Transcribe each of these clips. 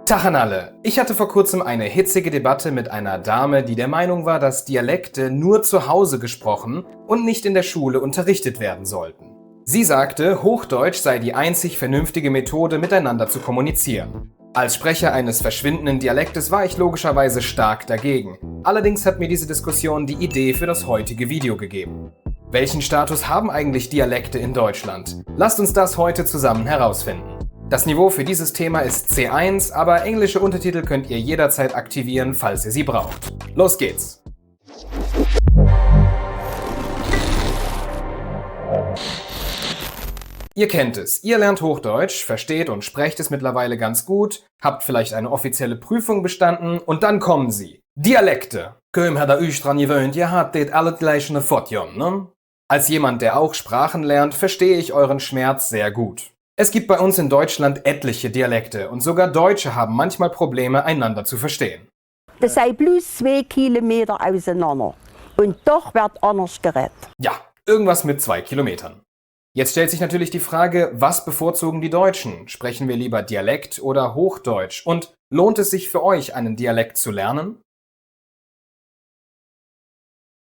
Tag an alle! Ich hatte vor kurzem eine hitzige Debatte mit einer Dame, die der Meinung war, dass Dialekte nur zu Hause gesprochen und nicht in der Schule unterrichtet werden sollten. Sie sagte, Hochdeutsch sei die einzig vernünftige Methode, miteinander zu kommunizieren. Als Sprecher eines verschwindenden Dialektes war ich logischerweise stark dagegen. Allerdings hat mir diese Diskussion die Idee für das heutige Video gegeben. Welchen Status haben eigentlich Dialekte in Deutschland? Lasst uns das heute zusammen herausfinden. Das Niveau für dieses Thema ist C1, aber englische Untertitel könnt ihr jederzeit aktivieren, falls ihr sie braucht. Los geht's! Ihr kennt es, ihr lernt Hochdeutsch, versteht und sprecht es mittlerweile ganz gut, habt vielleicht eine offizielle Prüfung bestanden und dann kommen sie. Dialekte. Kaum hat euch dran gewöhnt, ihr habt det alle gleich ne Fotjon, ne? Als jemand, der auch Sprachen lernt, verstehe ich euren Schmerz sehr gut. Es gibt bei uns in Deutschland etliche Dialekte und sogar Deutsche haben manchmal Probleme, einander zu verstehen. Das sei bloß 2 Kilometer auseinander. Und doch wird anders geredet. Ja, irgendwas mit 2 Kilometern. Jetzt stellt sich natürlich die Frage, was bevorzugen die Deutschen? Sprechen wir lieber Dialekt oder Hochdeutsch? Und lohnt es sich für euch, einen Dialekt zu lernen?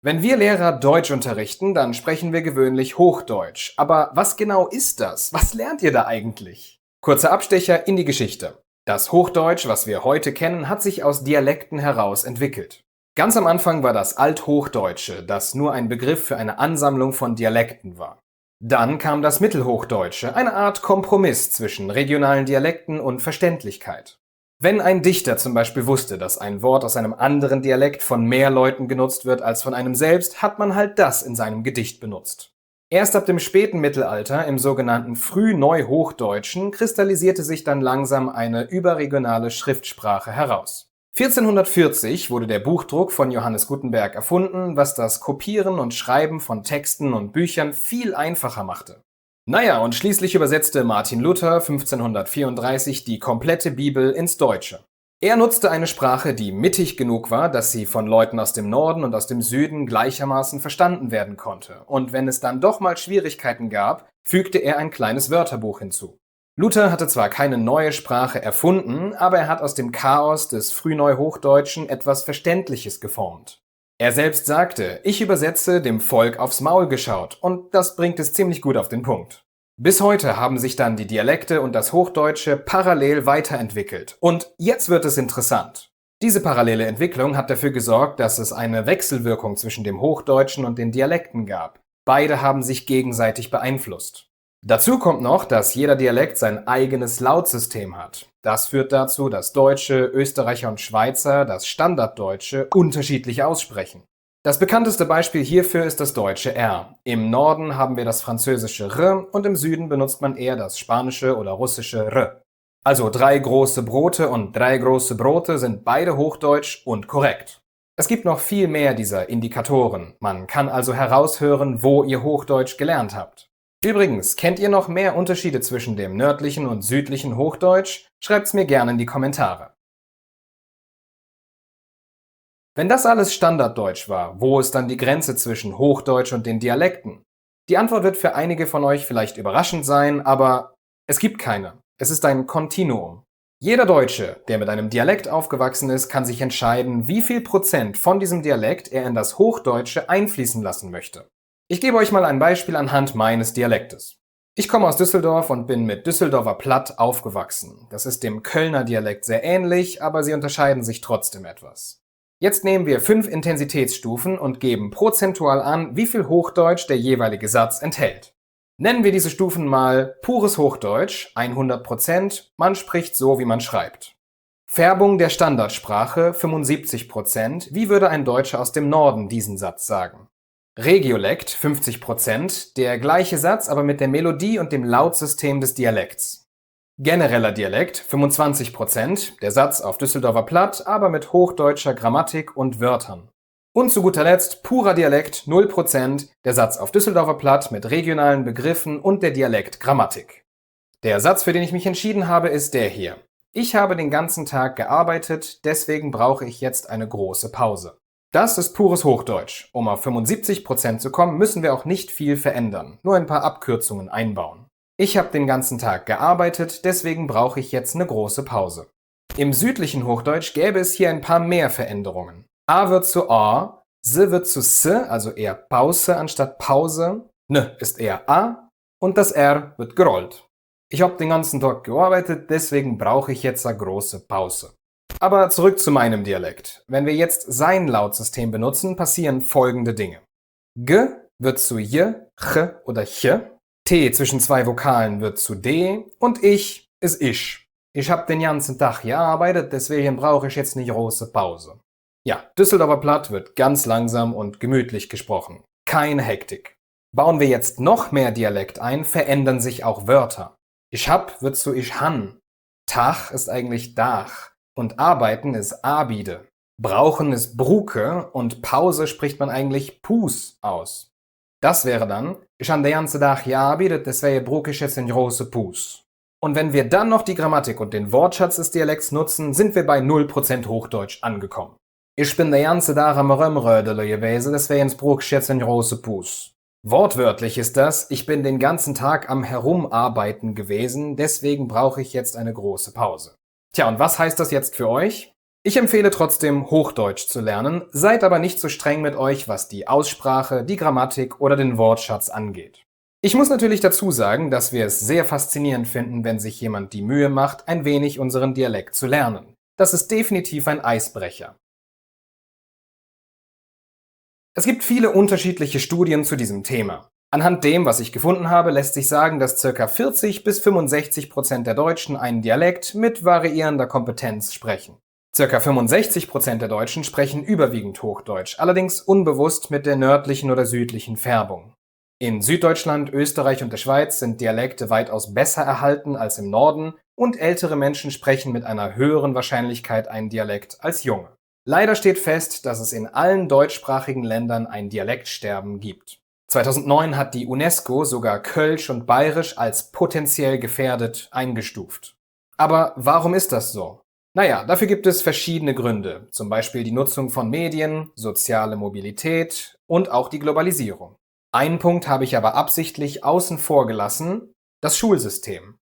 Wenn wir Lehrer Deutsch unterrichten, dann sprechen wir gewöhnlich Hochdeutsch. Aber was genau ist das? Was lernt ihr da eigentlich? Kurzer Abstecher in die Geschichte. Das Hochdeutsch, was wir heute kennen, hat sich aus Dialekten heraus entwickelt. Ganz am Anfang war das Althochdeutsche, das nur ein Begriff für eine Ansammlung von Dialekten war. Dann kam das Mittelhochdeutsche, eine Art Kompromiss zwischen regionalen Dialekten und Verständlichkeit. Wenn ein Dichter zum Beispiel wusste, dass ein Wort aus einem anderen Dialekt von mehr Leuten genutzt wird als von einem selbst, hat man halt das in seinem Gedicht benutzt. Erst ab dem späten Mittelalter, im sogenannten Frühneuhochdeutschen, kristallisierte sich dann langsam eine überregionale Schriftsprache heraus. 1440 wurde der Buchdruck von Johannes Gutenberg erfunden, was das Kopieren und Schreiben von Texten und Büchern viel einfacher machte. Naja, und schließlich übersetzte Martin Luther 1534 die komplette Bibel ins Deutsche. Er nutzte eine Sprache, die mittig genug war, dass sie von Leuten aus dem Norden und aus dem Süden gleichermaßen verstanden werden konnte. Und wenn es dann doch mal Schwierigkeiten gab, fügte er ein kleines Wörterbuch hinzu. Luther hatte zwar keine neue Sprache erfunden, aber er hat aus dem Chaos des Frühneuhochdeutschen etwas Verständliches geformt. Er selbst sagte, ich übersetze dem Volk aufs Maul geschaut, und das bringt es ziemlich gut auf den Punkt. Bis heute haben sich dann die Dialekte und das Hochdeutsche parallel weiterentwickelt. Und jetzt wird es interessant. Diese parallele Entwicklung hat dafür gesorgt, dass es eine Wechselwirkung zwischen dem Hochdeutschen und den Dialekten gab. Beide haben sich gegenseitig beeinflusst. Dazu kommt noch, dass jeder Dialekt sein eigenes Lautsystem hat. Das führt dazu, dass Deutsche, Österreicher und Schweizer das Standarddeutsche unterschiedlich aussprechen. Das bekannteste Beispiel hierfür ist das deutsche R. Im Norden haben wir das französische R und im Süden benutzt man eher das spanische oder russische R. Also 3 große Brote und 3 große Brote sind beide hochdeutsch und korrekt. Es gibt noch viel mehr dieser Indikatoren. Man kann also heraushören, wo ihr Hochdeutsch gelernt habt. Übrigens, kennt ihr noch mehr Unterschiede zwischen dem nördlichen und südlichen Hochdeutsch? Schreibt's mir gerne in die Kommentare. Wenn das alles Standarddeutsch war, wo ist dann die Grenze zwischen Hochdeutsch und den Dialekten? Die Antwort wird für einige von euch vielleicht überraschend sein, aber es gibt keine. Es ist ein Kontinuum. Jeder Deutsche, der mit einem Dialekt aufgewachsen ist, kann sich entscheiden, wie viel Prozent von diesem Dialekt er in das Hochdeutsche einfließen lassen möchte. Ich gebe euch mal ein Beispiel anhand meines Dialektes. Ich komme aus Düsseldorf und bin mit Düsseldorfer Platt aufgewachsen. Das ist dem Kölner Dialekt sehr ähnlich, aber sie unterscheiden sich trotzdem etwas. Jetzt nehmen wir 5 Intensitätsstufen und geben prozentual an, wie viel Hochdeutsch der jeweilige Satz enthält. Nennen wir diese Stufen mal pures Hochdeutsch, 100%, man spricht so, wie man schreibt. Färbung der Standardsprache, 75%, wie würde ein Deutscher aus dem Norden diesen Satz sagen? Regiolekt 50%, der gleiche Satz, aber mit der Melodie und dem Lautsystem des Dialekts. Genereller Dialekt 25%, der Satz auf Düsseldorfer Platt, aber mit hochdeutscher Grammatik und Wörtern. Und zu guter Letzt purer Dialekt 0%, der Satz auf Düsseldorfer Platt mit regionalen Begriffen und der Dialektgrammatik. Der Satz, für den ich mich entschieden habe, ist der hier. Ich habe den ganzen Tag gearbeitet, deswegen brauche ich jetzt eine große Pause. Das ist pures Hochdeutsch. Um auf 75% zu kommen, müssen wir auch nicht viel verändern, nur ein paar Abkürzungen einbauen. Ich habe den ganzen Tag gearbeitet, deswegen brauche ich jetzt eine große Pause. Im südlichen Hochdeutsch gäbe es hier ein paar mehr Veränderungen. A wird zu A, S wird zu S, also eher Pause anstatt Pause, N ist eher A und das R wird gerollt. Ich habe den ganzen Tag gearbeitet, deswegen brauche ich jetzt eine große Pause. Aber zurück zu meinem Dialekt. Wenn wir jetzt sein Lautsystem benutzen, passieren folgende Dinge. G wird zu J, Ch oder Ch, T zwischen zwei Vokalen wird zu D und ich ist ich. Ich habe den ganzen Tag gearbeitet, deswegen brauche ich jetzt eine große Pause. Ja, Düsseldorfer Platt wird ganz langsam und gemütlich gesprochen. Keine Hektik. Bauen wir jetzt noch mehr Dialekt ein, verändern sich auch Wörter. Ich hab wird zu ich han. Tag ist eigentlich Dach und arbeiten ist Abide. Brauchen ist Bruke und Pause spricht man eigentlich Pus aus. Das wäre dann, ich han den ganzen Tag gearbeitet, deswegen bruke ich jetzt den große Pus. Und wenn wir dann noch die Grammatik und den Wortschatz des Dialekts nutzen, sind wir bei 0% Hochdeutsch angekommen. Ich bin der ganze Tag am Römrödele gewesen, deswegen bruke ich jetzt den große Pus. Wortwörtlich ist das, ich bin den ganzen Tag am Herumarbeiten gewesen, deswegen brauche ich jetzt eine große Pause. Tja, und was heißt das jetzt für euch? Ich empfehle trotzdem, Hochdeutsch zu lernen, seid aber nicht so streng mit euch, was die Aussprache, die Grammatik oder den Wortschatz angeht. Ich muss natürlich dazu sagen, dass wir es sehr faszinierend finden, wenn sich jemand die Mühe macht, ein wenig unseren Dialekt zu lernen. Das ist definitiv ein Eisbrecher. Es gibt viele unterschiedliche Studien zu diesem Thema. Anhand dem, was ich gefunden habe, lässt sich sagen, dass ca. 40-65% der Deutschen einen Dialekt mit variierender Kompetenz sprechen. Ca. 65% der Deutschen sprechen überwiegend Hochdeutsch, allerdings unbewusst mit der nördlichen oder südlichen Färbung. In Süddeutschland, Österreich und der Schweiz sind Dialekte weitaus besser erhalten als im Norden und ältere Menschen sprechen mit einer höheren Wahrscheinlichkeit einen Dialekt als junge. Leider steht fest, dass es in allen deutschsprachigen Ländern ein Dialektsterben gibt. 2009 hat die UNESCO sogar Kölsch und Bayerisch als potenziell gefährdet eingestuft. Aber warum ist das so? Naja, dafür gibt es verschiedene Gründe, zum Beispiel die Nutzung von Medien, soziale Mobilität und auch die Globalisierung. Einen Punkt habe ich aber absichtlich außen vor gelassen, das Schulsystem.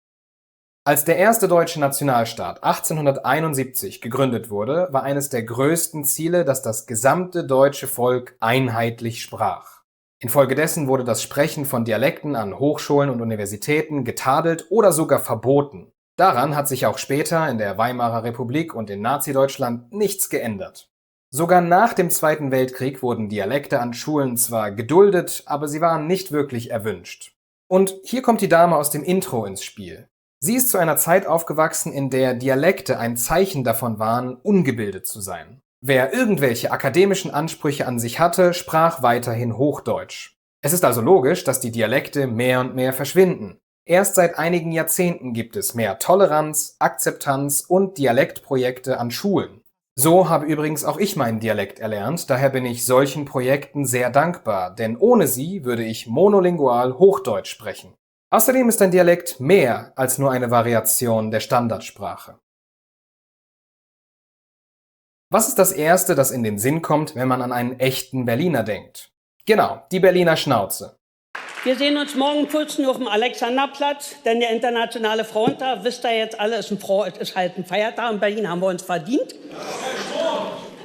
Als der erste deutsche Nationalstaat 1871 gegründet wurde, war eines der größten Ziele, dass das gesamte deutsche Volk einheitlich sprach. Infolgedessen wurde das Sprechen von Dialekten an Hochschulen und Universitäten getadelt oder sogar verboten. Daran hat sich auch später in der Weimarer Republik und in Nazi-Deutschland nichts geändert. Sogar nach dem Zweiten Weltkrieg wurden Dialekte an Schulen zwar geduldet, aber sie waren nicht wirklich erwünscht. Und hier kommt die Dame aus dem Intro ins Spiel. Sie ist zu einer Zeit aufgewachsen, in der Dialekte ein Zeichen davon waren, ungebildet zu sein. Wer irgendwelche akademischen Ansprüche an sich hatte, sprach weiterhin Hochdeutsch. Es ist also logisch, dass die Dialekte mehr und mehr verschwinden. Erst seit einigen Jahrzehnten gibt es mehr Toleranz, Akzeptanz und Dialektprojekte an Schulen. So habe übrigens auch ich meinen Dialekt erlernt, daher bin ich solchen Projekten sehr dankbar, denn ohne sie würde ich monolingual Hochdeutsch sprechen. Außerdem ist ein Dialekt mehr als nur eine Variation der Standardsprache. Was ist das Erste, das in den Sinn kommt, wenn man an einen echten Berliner denkt? Genau, die Berliner Schnauze. Wir sehen uns morgen 14 Uhr auf dem Alexanderplatz, denn der internationale Frauentag, wisst ihr jetzt alle, ist halt ein Feiertag. In Berlin haben wir uns verdient.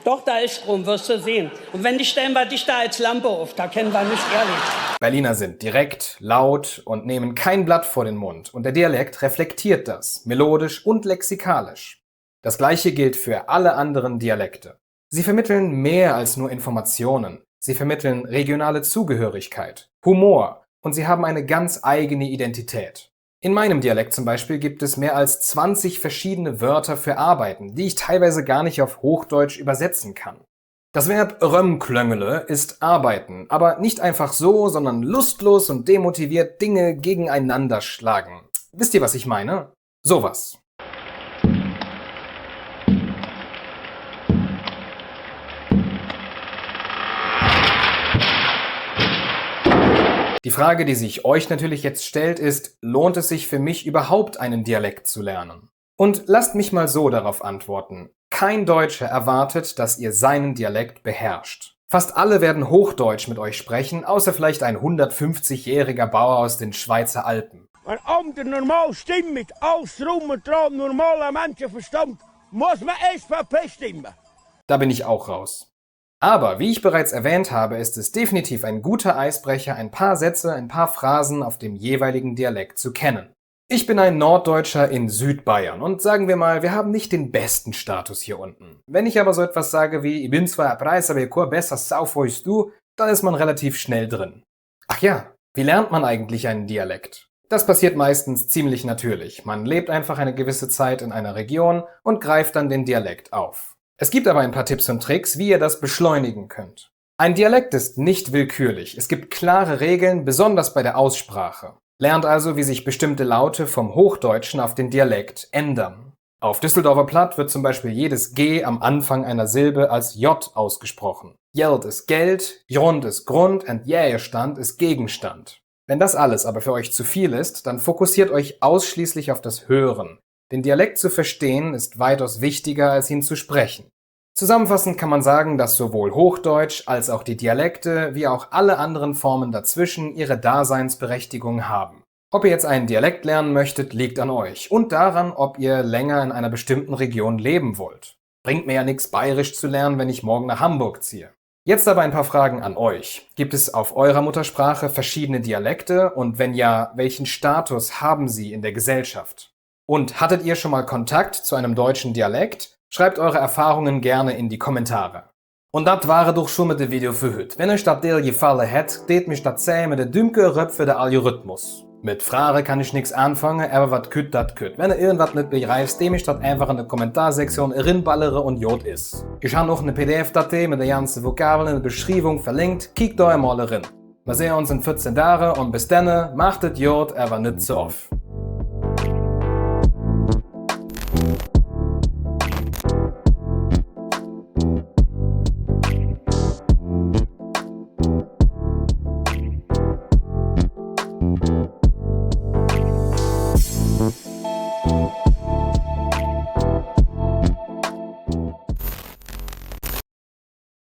Doch, da ist Strom, wirst du sehen. Und wenn nicht, stellen wir dich da als Lampe auf, da kennen wir nicht ehrlich. Berliner sind direkt, laut und nehmen kein Blatt vor den Mund. Und der Dialekt reflektiert das, melodisch und lexikalisch. Das Gleiche gilt für alle anderen Dialekte. Sie vermitteln mehr als nur Informationen. Sie vermitteln regionale Zugehörigkeit, Humor und sie haben eine ganz eigene Identität. In meinem Dialekt zum Beispiel gibt es mehr als 20 verschiedene Wörter für Arbeiten, die ich teilweise gar nicht auf Hochdeutsch übersetzen kann. Das Verb römklöngele ist arbeiten, aber nicht einfach so, sondern lustlos und demotiviert Dinge gegeneinander schlagen. Wisst ihr, was ich meine? Sowas. Die Frage, die sich euch natürlich jetzt stellt, ist, lohnt es sich für mich überhaupt einen Dialekt zu lernen? Und lasst mich mal so darauf antworten. Kein Deutscher erwartet, dass ihr seinen Dialekt beherrscht. Fast alle werden Hochdeutsch mit euch sprechen, außer vielleicht ein 150-jähriger Bauer aus den Schweizer Alpen. Een ander normaal stem met alles drum en dran, normale Menschenverstand, muss man echt verpflichten. Da bin ich auch raus. Aber wie ich bereits erwähnt habe, ist es definitiv ein guter Eisbrecher, ein paar Sätze, ein paar Phrasen auf dem jeweiligen Dialekt zu kennen. Ich bin ein Norddeutscher in Südbayern und sagen wir mal, wir haben nicht den besten Status hier unten. Wenn ich aber so etwas sage wie ich bin zwar ein Preis, aber ich kann besser saufhäust du, dann ist man relativ schnell drin. Ach ja, wie lernt man eigentlich einen Dialekt? Das passiert meistens ziemlich natürlich. Man lebt einfach eine gewisse Zeit in einer Region und greift dann den Dialekt auf. Es gibt aber ein paar Tipps und Tricks, wie ihr das beschleunigen könnt. Ein Dialekt ist nicht willkürlich. Es gibt klare Regeln, besonders bei der Aussprache. Lernt also, wie sich bestimmte Laute vom Hochdeutschen auf den Dialekt ändern. Auf Düsseldorfer Platt wird zum Beispiel jedes G am Anfang einer Silbe als J ausgesprochen. Geld ist Geld, Grund ist Grund und Jähestand ist Gegenstand. Wenn das alles aber für euch zu viel ist, dann fokussiert euch ausschließlich auf das Hören. Den Dialekt zu verstehen ist weitaus wichtiger, als ihn zu sprechen. Zusammenfassend kann man sagen, dass sowohl Hochdeutsch als auch die Dialekte wie auch alle anderen Formen dazwischen ihre Daseinsberechtigung haben. Ob ihr jetzt einen Dialekt lernen möchtet, liegt an euch und daran, ob ihr länger in einer bestimmten Region leben wollt. Bringt mir ja nichts, Bayerisch zu lernen, wenn ich morgen nach Hamburg ziehe. Jetzt aber ein paar Fragen an euch. Gibt es auf eurer Muttersprache verschiedene Dialekte und wenn ja, welchen Status haben sie in der Gesellschaft? Und hattet ihr schon mal Kontakt zu einem deutschen Dialekt? Schreibt eure Erfahrungen gerne in die Kommentare. Und das war doch schon mit dem Video für heute. Wenn euch das Teil gefallen hat, tät mich das sehen mit der Dümke Röpf für den Algorithmus. Mit Fragen kann ich nichts anfangen, aber was kütt, dat kütt. Wenn ihr irgendwas nicht begreift, dem ich das einfach in der Kommentarsektion rinballere und Jod ist. Ich habe noch eine PDF-Datei mit der ganzen Vokabeln in der Beschreibung verlinkt, kickt da einmal rein. Wir sehen uns in 14 Tagen und bis dann, macht es Jod, aber nicht so oft.